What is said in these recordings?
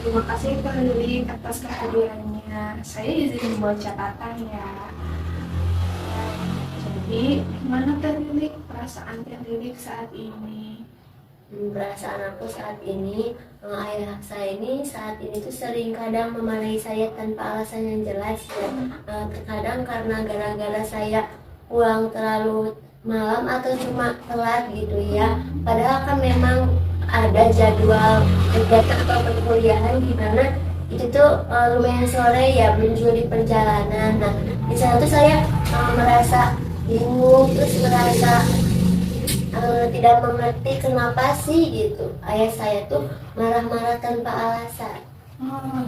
Terima kasih Kak Lili atas kehadirannya. Saya izin membuat catatan ya. Jadi, gimana Teh Lili perasaan Teh Lili saat ini? Perasaan aku saat ini, ayah saya ini saat ini tuh sering kadang memarahi saya tanpa alasan yang jelas ya. Terkadang karena gara-gara saya pulang terlalu malam atau cuma telat gitu ya. Padahal kan memang ada jadwal kegiatan atau perkuliahan di mana itu tuh lumayan sore ya, belum juga di perjalanan. Nah, di sana tuh saya merasa bingung, terus merasa tidak mengerti kenapa sih gitu ayah saya tuh marah-marah tanpa alasan.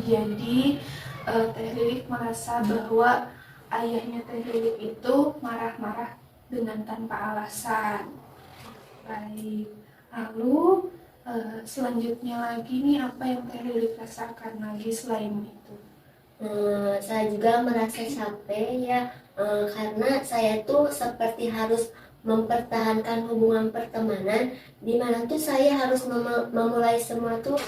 Jadi Teh Lili merasa bahwa ayahnya Teh Lili itu marah-marah dengan tanpa alasan. Baik, lalu selanjutnya lagi nih apa yang Teh Lili rasakan lagi selain itu? Saya juga merasa capek ya, karena saya tuh seperti harus mempertahankan hubungan pertemanan di mana tuh saya harus memulai semua tuh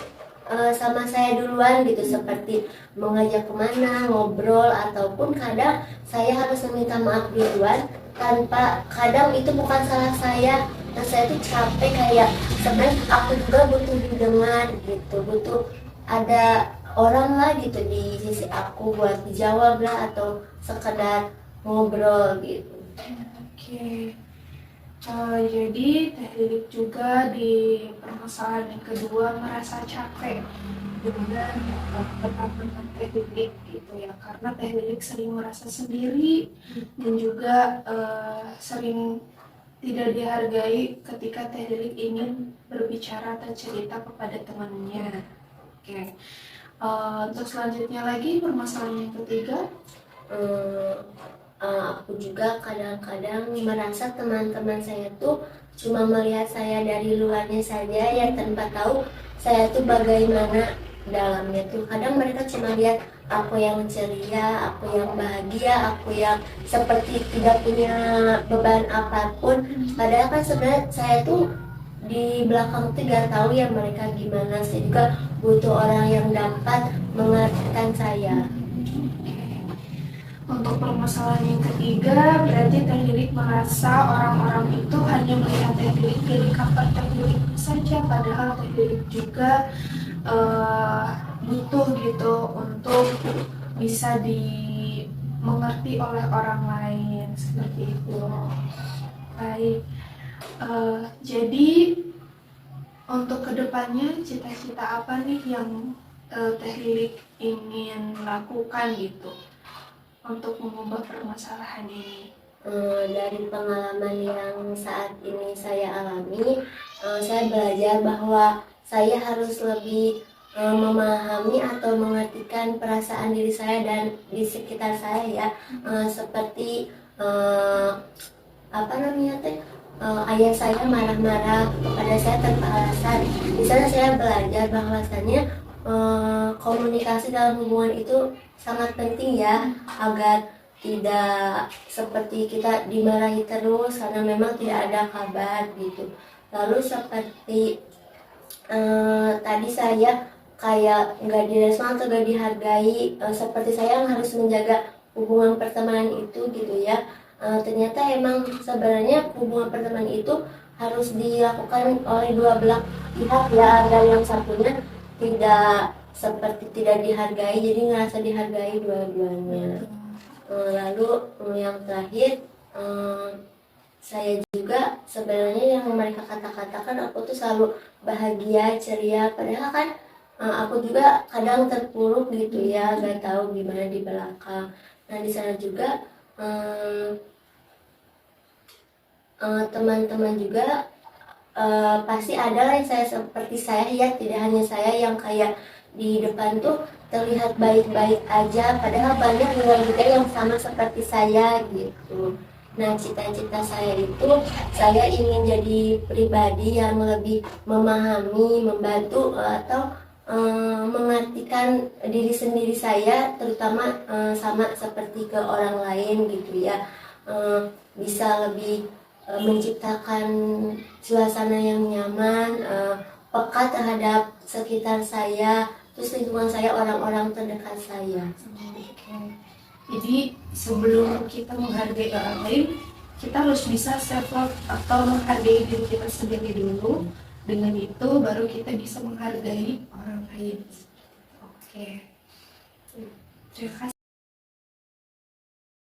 sama saya duluan gitu, seperti mau ngajak kemana, ngobrol, ataupun kadang saya harus meminta maaf duluan tanpa, kadang itu bukan salah saya. Nah, saya tuh capek, kayak sebenarnya aku juga butuh didengar gitu, butuh ada orang lah gitu di sisi aku buat dijawab lah atau sekedar ngobrol gitu. Oke, jadi Teh Lilik juga di permasalahan yang kedua merasa capek dengan pertemanan Teh Lilik gitu ya, karena Teh Lilik sering merasa sendiri dan juga sering tidak dihargai ketika Teh Lilik ingin berbicara atau cerita kepada temannya. Oke, untuk selanjutnya lagi permasalahan yang ketiga. Aku juga kadang-kadang merasa teman-teman saya tuh cuma melihat saya dari luarnya saja ya, tanpa tahu saya tuh bagaimana dalamnya tuh. Kadang mereka cuma lihat aku yang ceria, aku yang bahagia, aku yang seperti tidak punya beban apapun. Padahal kan sebenarnya saya tuh di belakang tuh gak tahu ya mereka gimana. Saya juga butuh orang yang dapat mengertikan saya. Untuk permasalahan yang ketiga, berarti Teh Lilik merasa orang-orang itu hanya melihat Teh Lilik dari kabar Teh Lilik saja, padahal Teh Lilik juga butuh gitu untuk bisa dimengerti oleh orang lain seperti itu. Baik, jadi untuk kedepannya cita-cita apa nih yang Teh Lilik ingin lakukan gitu untuk mengubah permasalahan ini? Dari pengalaman yang saat ini saya alami, saya belajar bahwa saya harus lebih memahami atau mengertikan perasaan diri saya dan di sekitar saya ya. Seperti apa namanya teh, ayah saya marah-marah kepada saya tanpa alasan. Di sana saya belajar bahwasannya komunikasi dalam hubungan itu sangat penting ya, agar tidak seperti kita dimarahi terus karena memang tidak ada kabar gitu. Lalu seperti tadi saya kayak nggak direspon atau nggak dihargai, seperti saya yang harus menjaga hubungan pertemanan itu gitu ya. Ternyata emang sebenarnya hubungan pertemanan itu harus dilakukan oleh dua belah pihak ya, agar yang satunya tidak seperti tidak dihargai, jadi ngerasa dihargai dua-duanya. Lalu yang terakhir, saya juga sebenarnya yang mereka kata-katakan aku tuh selalu bahagia, ceria, padahal kan aku juga kadang terpuruk gitu ya, gak tahu gimana di belakang. Nah, di sana juga teman-teman juga pasti ada lah yang saya seperti saya ya, tidak hanya saya yang kayak di depan tuh terlihat baik-baik aja, padahal banyak juga yang sama seperti saya gitu. Nah, cita-cita saya itu saya ingin jadi pribadi yang lebih memahami, membantu atau mengartikan diri sendiri saya, terutama sama seperti ke orang lain gitu ya. Bisa lebih menciptakan suasana yang nyaman, peka terhadap sekitar saya, terus lingkungan saya, orang-orang terdekat saya. Oke. Jadi sebelum kita menghargai orang lain, kita harus bisa self love atau menghargai diri kita sendiri dulu. Dengan itu baru kita bisa menghargai orang lain. Oke. Terima kasih.